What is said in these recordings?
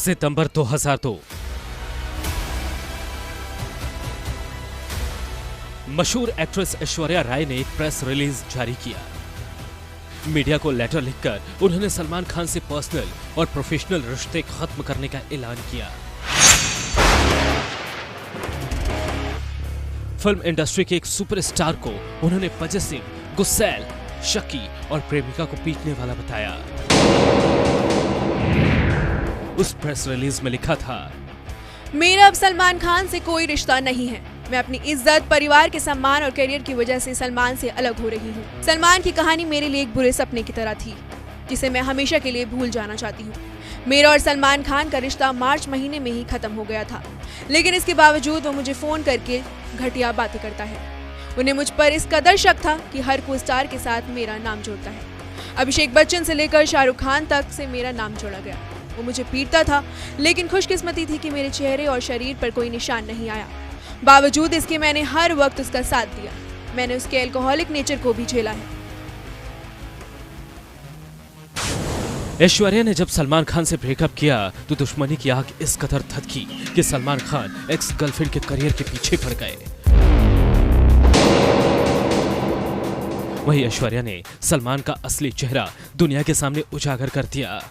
सितंबर 2002। मशहूर एक्ट्रेस ऐश्वर्या राय ने एक प्रेस रिलीज जारी किया। मीडिया को लेटर लिखकर उन्होंने सलमान खान से पर्सनल और प्रोफेशनल रिश्ते खत्म करने का ऐलान किया। फिल्म इंडस्ट्री के एक सुपरस्टार को उन्होंने पजेसिव, गुस्सैल, शकी और प्रेमिका को पीटने वाला बताया। उस प्रेस रिलीज में लिखा था, मेरा अब सलमान खान से कोई रिश्ता नहीं है। मैं अपनी इज्जत, परिवार के सम्मान और करियर की वजह से सलमान से अलग हो रही हूँ। सलमान की कहानी मेरे लिए एक बुरे सपने की तरह थी, जिसे मैं हमेशा के लिए भूल जाना चाहती हूँ। मेरा और सलमान खान का रिश्ता मार्च महीने में ही खत्म हो गया था, लेकिन इसके बावजूद वो मुझे फोन करके घटिया बातें करता है। उन्हें मुझ पर इस कदर शक था कि हर को स्टार के साथ मेरा नाम जोड़ता है। अभिषेक बच्चन से लेकर शाहरुख खान तक से मेरा नाम जोड़ा गया। वो मुझे पीटता था, लेकिन खुशकिस्मती थी कि मेरे चेहरे और शरीर पर कोई निशान नहीं आया। बावजूद इसके मैंने हर वक्त उसका साथ दिया। मैंने उसके अल्कोहलिक नेचर को भी झेला है। ऐश्वर्या ने जब सलमान खान से ब्रेकअप किया तो दुश्मनी की आग इस कदर धधकी कि सलमान खान एक्स गर्लफ्रेंड के करियर के पीछे पड़ गए। वहीं ऐश्वर्या ने सलमान का असली चेहरा दुनिया के सामने उजागर कर दिया।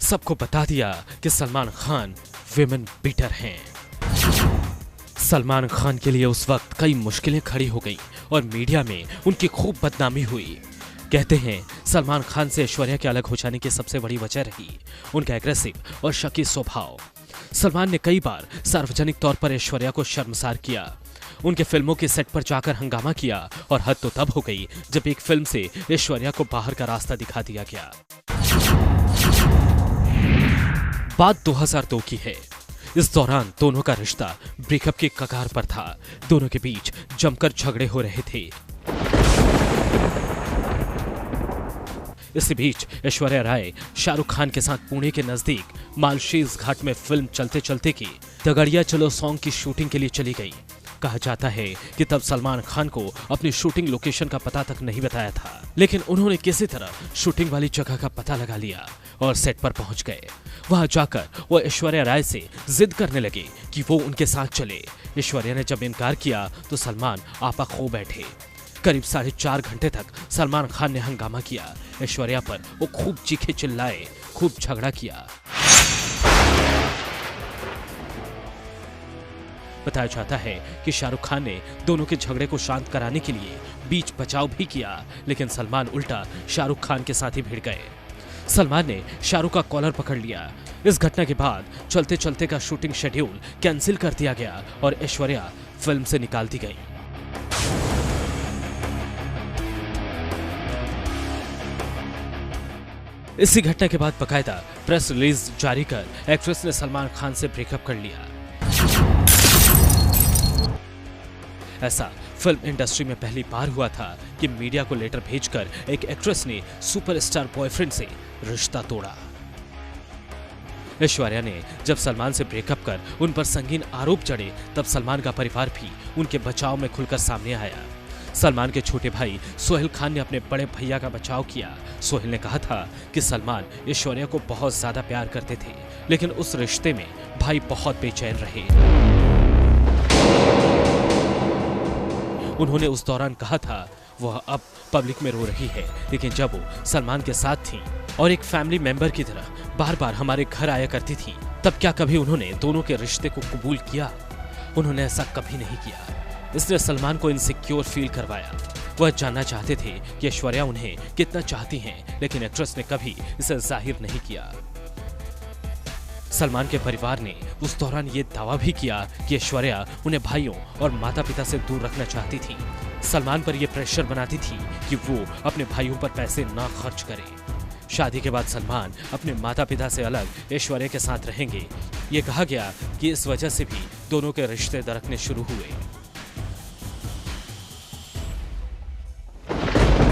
सबको बता दिया कि सलमान खान विमेन बीटर हैं। सलमान खान के लिए उस वक्त कई मुश्किलें खड़ी हो गई और मीडिया में उनकी खूब बदनामी हुई। कहते हैं सलमान खान से ऐश्वर्या के अलग हो जाने की सबसे बड़ी वजह रही उनका एग्रेसिव और शकी स्वभाव। सलमान ने कई बार सार्वजनिक तौर पर ऐश्वर्या को शर्मसार किया। उनके फिल्मों के सेट पर जाकर हंगामा किया और हद तो तब हो गई जब एक फिल्म से ऐश्वर्या को बाहर का रास्ता दिखा दिया गया। बात 2002 की है। इस दौरान दोनों का रिश्ता ब्रेकअप के कगार पर था। दोनों के बीच जमकर झगड़े हो रहे थे। इसी बीच ऐश्वर्या राय शाहरुख खान के साथ पुणे के नजदीक मालशेज घाट में फिल्म चलते चलते की दगड़िया चलो सॉन्ग की शूटिंग के लिए चली गई। कहा जाता है कि तब सलमान खान को अपनी शूटिंग लोकेशन का पता तक नहीं बताया था, लेकिन उन्होंने किसी तरह शूटिंग वाली जगह का पता लगा लिया और सेट पर पहुंच गए। वहां जाकर वो ऐश्वर्या राय से जिद करने लगे कि वो उनके साथ चले। ऐश्वर्या ने जब इनकार किया तो सलमान आपा खो बैठे। करीब 4.5 घंटे तक सलमान खान ने हंगामा किया। ऐश्वर्या पर वो खूब चीखे चिल्लाए, खूब झगड़ा किया। बताया जाता है कि शाहरुख खान ने दोनों के झगड़े को शांत कराने के लिए बीच बचाव भी किया, लेकिन सलमान उल्टा शाहरुख खान के साथ ही भिड़ गए। सलमान ने शाहरुख का कॉलर पकड़ लिया। इस घटना के बाद चलते चलते का शूटिंग शेड्यूल कैंसिल कर दिया गया और ऐश्वर्या फिल्म से निकाल दी गई। इसी घटना के बाद बकायदा प्रेस रिलीज जारी कर एक्ट्रेस ने सलमान खान से ब्रेकअप कर लिया। ऐसा फिल्म इंडस्ट्री में पहली बार हुआ था कि मीडिया को लेटर भेजकर एक एक्ट्रेस ने सुपरस्टार बॉयफ्रेंड से रिश्ता तोड़ा। ऐश्वर्या ने जब सलमान से ब्रेकअप कर उन पर संगीन आरोप चढ़े तब सलमान का परिवार भी उनके बचाव में खुलकर सामने आया। सलमान के छोटे भाई सोहेल खान ने अपने बड़े भैया का बचाव किया। सोहेल ने कहा था कि सलमान ऐश्वर्या को बहुत ज्यादा प्यार करते थे, लेकिन उस रिश्ते में भाई बहुत बेचैन रहे। उन्होंने उस दौरान कहा था वह अब पब्लिक में रो रही है, लेकिन जब वो सलमान के साथ थी और एक फैमिली मेंबर की तरह बार बार हमारे घर आया करती थी, तब क्या कभी उन्होंने दोनों के रिश्ते को कबूल किया? उन्होंने ऐसा कभी नहीं किया। इसने सलमान को इनसिक्योर फील करवाया। वह जानना चाहते थे कि ऐश्वर्या उन्हें कितना चाहती हैं, लेकिन एक्ट्रेस ने कभी इसे जाहिर नहीं किया। सलमान के परिवार ने उस दौरान ये दावा भी किया कि ऐश्वर्या उन्हें भाइयों और माता पिता से दूर रखना चाहती थी। सलमान पर यह प्रेशर बनाती थी कि वो अपने भाइयों पर पैसे ना खर्च करें। शादी के बाद सलमान अपने माता पिता से अलग ऐश्वर्या के साथ रहेंगे। ये कहा गया कि इस वजह से भी दोनों के रिश्ते दरकने शुरू हुए।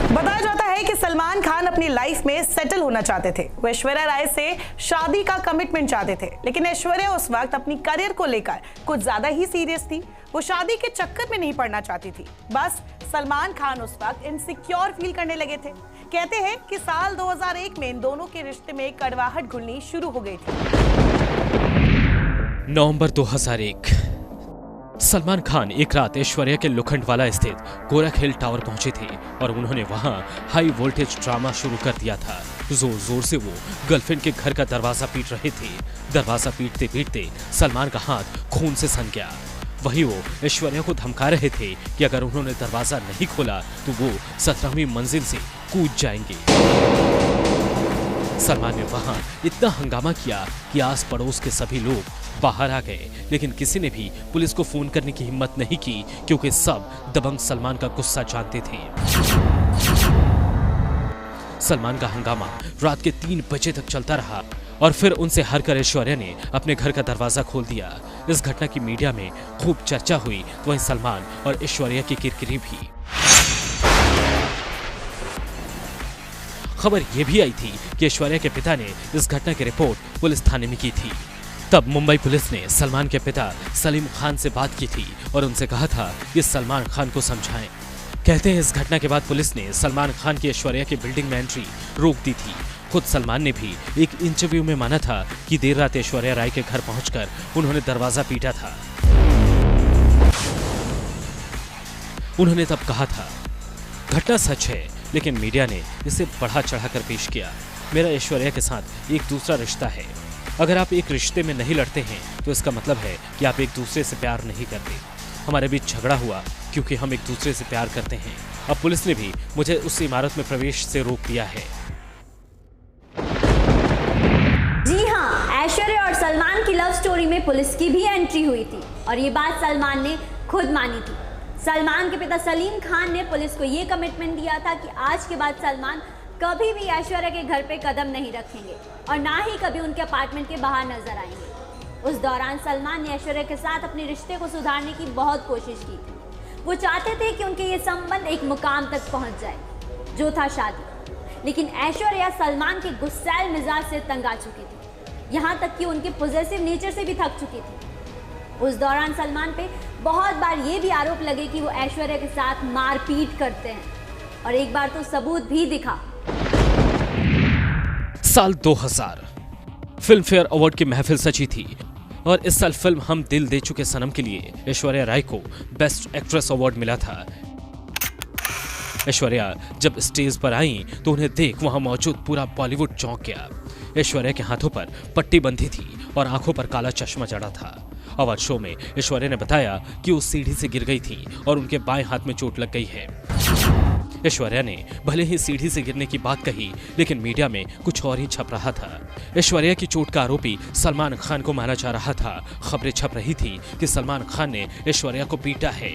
बताया जाता है कि सलमान खान अपनी लाइफ में सेटल होना चाहते थे। वो ऐश्वर्या राय से शादी का कमिटमेंट चाहते थे, लेकिन ऐश्वर्या उस वक्त अपनी करियर को लेकर कुछ ज्यादा ही सीरियस थी। वो शादी के चक्कर में नहीं पड़ना चाहती थी। बस सलमान खान उस वक्त इनसिक्योर फील करने लगे थे। कहते हैं कि साल 2001 में इन दोनों के रिश्ते में कड़वाहट घुलनी शुरू हो गई थी। नवंबर 2001। सलमान खान एक रात ऐश्वर्या के लोखंडवाला स्थित गोरख हिल टावर पहुंचे थे और उन्होंने वहां हाई वोल्टेज ड्रामा शुरू कर दिया था। जोर जोर से वो गर्लफ्रेंड के घर का दरवाजा पीट रहे थे। दरवाजा पीटते पीटते सलमान का हाथ खून से सन गया। वही वो ऐश्वर्या को धमका रहे थे कि अगर उन्होंने दरवाजा नहीं खोला तो वो 17वीं मंजिल से कूद जाएंगे। सलमान ने वहां इतना हंगामा किया कि आस पड़ोस के सभी लोग बाहर आ गए, लेकिन किसी ने भी पुलिस को फोन करने की हिम्मत नहीं की क्योंकि सब दबंग सलमान का गुस्सा जानते थे। सलमान का हंगामा रात के 3 बजे तक चलता रहा और फिर उनसे हारकर ऐश्वर्या ने अपने घर का दरवाजा खोल दिया। इस घटना की मीडिया में खूब चर्चा हुई, तो वहीं सलमान और ऐश्वर्या की किरकिरी भी। खबर यह भी आई थी कि ऐश्वर्या के पिता ने इस घटना की रिपोर्ट पुलिस थाने में की थी। तब मुंबई पुलिस ने सलमान के पिता सलीम खान से बात की थी और उनसे कहा था कि सलमान खान को समझाएं। कहते हैं इस घटना के बाद पुलिस ने सलमान खान की ऐश्वर्या की बिल्डिंग में एंट्री रोक दी थी। खुद सलमान ने भी एक इंटरव्यू में माना था कि देर रात ऐश्वर्या राय के घर पहुंचकर उन्होंने दरवाजा पीटा था। उन्होंने तब कहा था, घटना सच है लेकिन मीडिया ने इसे बढ़ा चढ़ाकर पेश किया। मेरा ऐश्वर्या के साथ एक दूसरा रिश्ता है। अगर आप एक रिश्ते में नहीं लड़ते हैं तो इसका मतलब है कि आप एक दूसरे से प्यार नहीं करते। हमारे बीच झगड़ा हुआ क्योंकि हम एक दूसरे से प्यार करते हैं। अब पुलिस ने भी मुझे उस इमारत में प्रवेश से रोक दिया है। जी हाँ, ऐश्वर्या और सलमान की लव स्टोरी में पुलिस की भी एंट्री हुई थी और ये बात सलमान ने खुद मानी थी। सलमान के पिता सलीम खान ने पुलिस को ये कमिटमेंट दिया था कि आज के बाद सलमान कभी भी ऐश्वर्या के घर पे कदम नहीं रखेंगे और ना ही कभी उनके अपार्टमेंट के बाहर नजर आएंगे। उस दौरान सलमान ने ऐश्वर्या के साथ अपने रिश्ते को सुधारने की बहुत कोशिश की थी। वो चाहते थे कि उनके ये संबंध एक मुकाम तक पहुंच जाए, जो था शादी। लेकिन ऐश्वर्या सलमान के गुस्सैल मिजाज से तंग आ चुकी थी, यहाँ तक कि उनके पॉजिटिव नेचर से भी थक चुकी थी। उस दौरान सलमान पे बहुत बार ये भी आरोप लगे कि वो ऐश्वर्या के साथ मारपीट करते हैं और एक बार तो सबूत भी दिखा। साल 2000 फिल्म फेयर अवार्ड की महफिल सजी थी और इस साल फिल्म हम दिल दे चुके सनम के लिए ऐश्वर्या राय को बेस्ट एक्ट्रेस अवार्ड मिला था। ऐश्वर्या जब स्टेज पर आई तो उन्हें देख वहां मौजूद पूरा बॉलीवुड चौंक गया। ऐश्वर्या के हाथों पर पट्टी बंधी थी और आंखों पर काला चश्मा जड़ा था। अवार्ड शो में ऐश्वर्या ने बताया कि वो सीढ़ी से गिर गई थी और उनके बाएं हाथ में चोट लग गई है। ऐश्वर्या ने भले ही सीढ़ी से गिरने की बात कही, लेकिन मीडिया में कुछ और ही छप रहा था। ऐश्वर्या की चोट का आरोपी सलमान खान को माना जा रहा था। खबरें छप रही थी कि सलमान खान ने ऐश्वर्या को पीटा है।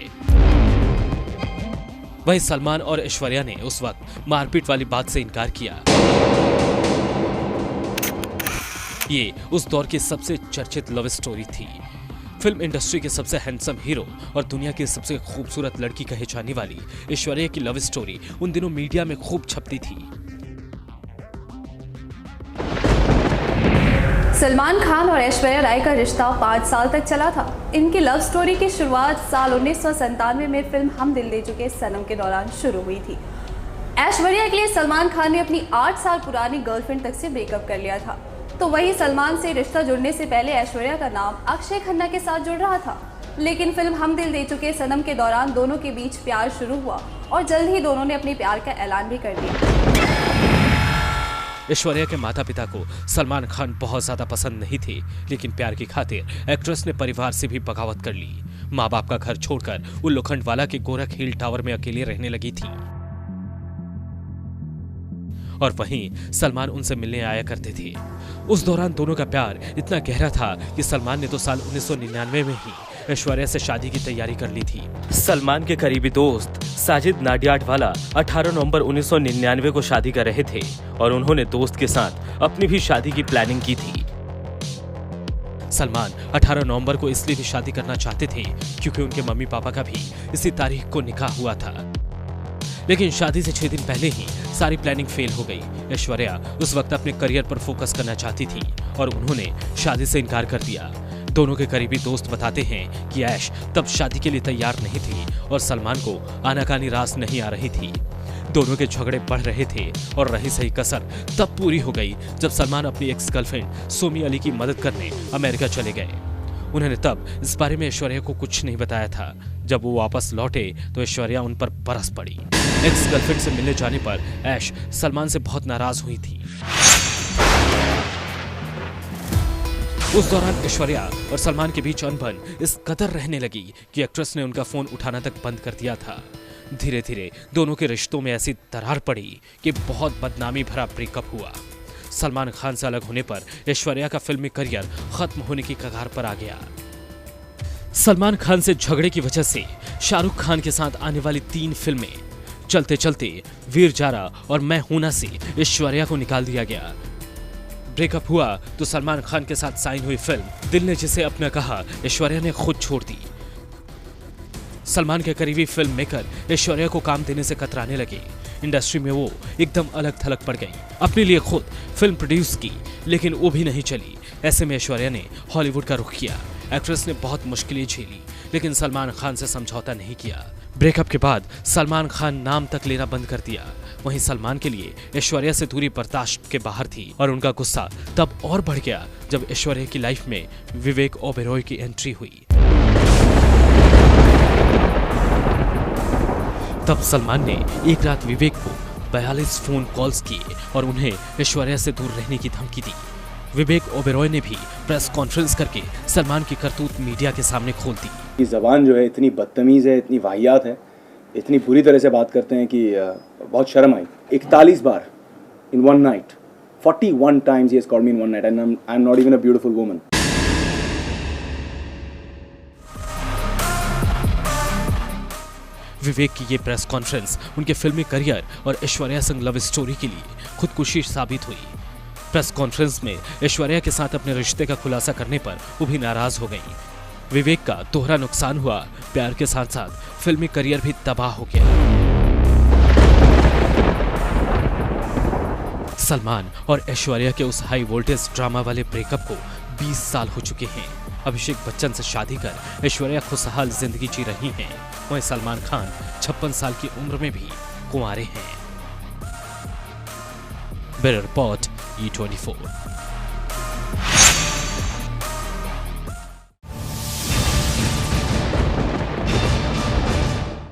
वहीं सलमान और ऐश्वर्या ने उस वक्त मारपीट वाली बात से इनकार किया। ये उस दौर की सबसे चर्चित लव स्टोरी थी। फिल्म इंडस्ट्री के सबसे हैंडसम हीरो और दुनिया की सबसे खूबसूरत लड़की कहे जाने वाली ऐश्वर्या की लव स्टोरी उन दिनों मीडिया में खूब छपती थी। सलमान खान और ऐश्वर्या राय का रिश्ता 5 साल तक चला था। इनकी लव स्टोरी की शुरुआत साल 1997 में फिल्म हम दिल दे चुके सनम के दौरान शुरू हुई थी। ऐश्वर्या के लिए सलमान खान ने अपनी 8 साल पुरानी गर्लफ्रेंड तक से ब्रेकअप कर लिया था। तो वही सलमान से रिश्ता जुड़ने से पहले ऐश्वर्या का नाम अक्षय खन्ना के साथ जुड़ रहा था। लेकिन फिल्म हम दिल दे चुके सनम के दौरान दोनों के बीच प्यार शुरू हुआ और जल्द ही दोनों ने अपने प्यार का ऐलान भी कर दिया। ऐश्वर्या के माता पिता को सलमान खान बहुत ज्यादा पसंद नहीं थे, लेकिन प्यार की खातिर एक्ट्रेस ने परिवार से भी बगावत कर ली। माँ बाप का घर छोड़कर वो लोखंडवाला के गोरख हिल टावर में अकेले रहने लगी थी और वहीं सलमान उनसे मिलने आया करते थे। उस दौरान दोनों का प्यार इतना गहरा था कि सलमान ने तो साल 1999 में ही ऐश्वर्या से शादी की तैयारी कर ली थी। सलमान के करीबी दोस्त साजिद नाडियाडवाला 18 नवंबर 1999 को शादी कर रहे थे और उन्होंने दोस्त के साथ अपनी भी शादी की प्लानिंग की थी। सलमान 18 नवंबर को इसलिए भी शादी करना चाहते थे क्योंकि उनके मम्मी पापा का भी इसी तारीख को निकाह हुआ था। लेकिन शादी से 6 दिन पहले ही सारी प्लानिंग फेल हो गई। ऐश्वर्या उस वक्त अपने करियर पर फोकस करना चाहती थी और उन्होंने शादी से इनकार कर दिया। दोनों के करीबी दोस्त बताते हैं कि ऐश तब शादी के लिए तैयार नहीं थी और सलमान को आनाकानी रास नहीं आ रही थी। दोनों के झगड़े बढ़ रहे थे और रही सही कसर तब पूरी हो गई जब सलमान अपनी एक्स गर्लफ्रेंड सोमी अली की मदद करने अमेरिका चले गए। उन्होंने तब इस बारे में ऐश्वर्या को कुछ नहीं बताया था। जब वो वापस लौटे तो ऐश्वर्या उन पर बरस पड़ी। एक्स गर्लफ्रेंड से मिलने जाने पर ऐश सलमान से बहुत नाराज हुई थी। उस दौरान ऐश्वर्या और सलमान के बीच अनबन इस कदर रहने लगी कि एक्ट्रेस ने उनका फोन उठाना तक बंद कर दिया था। धीरे धीरे दोनों के रिश्तों में ऐसी दरार पड़ी कि बहुत बदनामी भरा ब्रेकअप हुआ। सलमान खान से अलग होने पर ऐश्वर्या का फिल्मी करियर खत्म होने की कगार पर आ गया। सलमान खान से झगड़े की वजह से शाहरुख खान के साथ आने वाली 3 फिल्में चलते चलते वीर जारा और मैं हूं ना से ऐश्वर्या को निकाल दिया गया। ब्रेकअप हुआ तो सलमान खान के साथ साइन हुई फिल्म दिल ने जिसे अपना कहा ऐश्वर्या ने खुद छोड़ दी। सलमान के करीबी फिल्म मेकर ऐश्वर्या को काम देने से कतराने लगे। इंडस्ट्री में वो एकदम अलग थलग पड़ गई। अपने लिए खुद फिल्म प्रोड्यूस की लेकिन वो भी नहीं चली। ऐसे में ऐश्वर्या ने हॉलीवुड का रुख किया। एक्ट्रेस ने बहुत मुश्किलें झेली लेकिन सलमान खान से समझौता नहीं किया। ब्रेकअप के बाद सलमान खान नाम तक लेना बंद कर दिया। वहीं सलमान के लिए ऐश्वर्या से दूरी बर्दाश्त के बाहर थी और उनका गुस्सा तब और बढ़ गया जब ऐश्वर्या की लाइफ में विवेक ओबेरॉय की एंट्री हुई। तब सलमान ने एक रात विवेक को 42 फोन कॉल्स किए और उन्हें ऐश्वर्या से दूर रहने की धमकी दी। विवेक ओबेरॉय ने भी प्रेस कॉन्फ्रेंस करके सलमान की करतूत मीडिया के सामने खोल दी। ये ज़बान जो है इतनी बदतमीज़ है, इतनी वाहियात है, इतनी बुरी तरह से बात करते हैं कि बहुत शर्म आई। 41 बार in one night, 41 times he has called me in one night and I'm not even a beautiful woman. विवेक की ये प्रेस कॉन्फ्रेंस उनके फिल्मी करियर और ऐश्वर्या संग लव स्टोरी के लिए खुदकुशी साबित हुई। प्रेस कॉन्फ्रेंस में ऐश्वर्या के साथ अपने रिश्ते का खुलासा करने पर वो भी नाराज हो गई। विवेक का दोहरा नुकसान हुआ, प्यार के साथ साथ फिल्मी करियर भी तबाह हो गया। सलमान और ऐश्वर्या के उस हाई वोल्टेज ड्रामा वाले ब्रेकअप को 20 साल हो चुके हैं। अभिषेक बच्चन से शादी कर ऐश्वर्या खुशहाल जिंदगी जी रही हैं। वहीं सलमान खान 56 साल की उम्र में भी कुंवारे हैं। Bureau report E24।